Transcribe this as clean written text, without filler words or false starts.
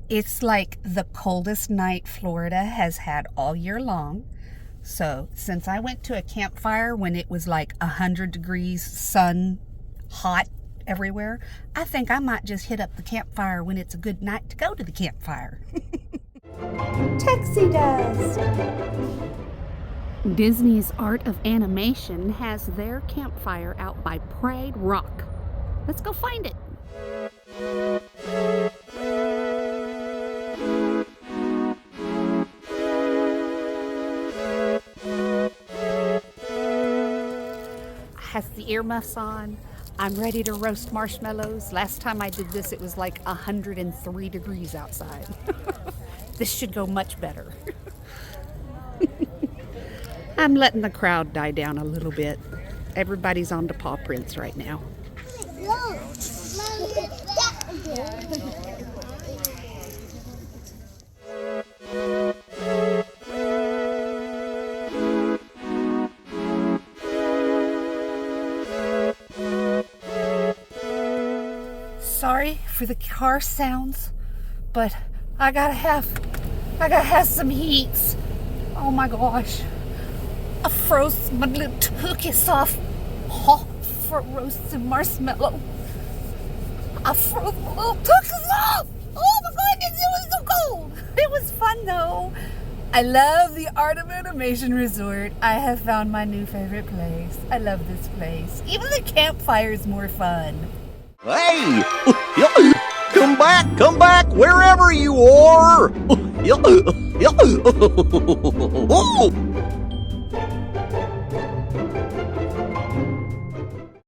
It's like the coldest night Florida has had all year long. So since I went to a campfire when it was like 100 degrees, sun, hot everywhere, I think I might just hit up the campfire when it's a good night to go to the campfire. Taxi dust! Disney's Art of Animation has their campfire out by Pride Rock. Let's go find it. Has the earmuffs on. I'm ready to roast marshmallows. Last time I did this, it was like 103 degrees outside. This should go much better. I'm letting the crowd die down a little bit. Everybody's on to paw prints right now. Sorry for the car sounds, but I gotta have some heats. Oh my gosh. I froze my little cookies off for roasted marshmallow. I froze my little cookies off. Oh my goodness, it was so cold. It was fun though. I love the Art of Animation Resort. I have found my new favorite place. I love this place. Even the campfire is more fun. Hey! Come back, wherever you are!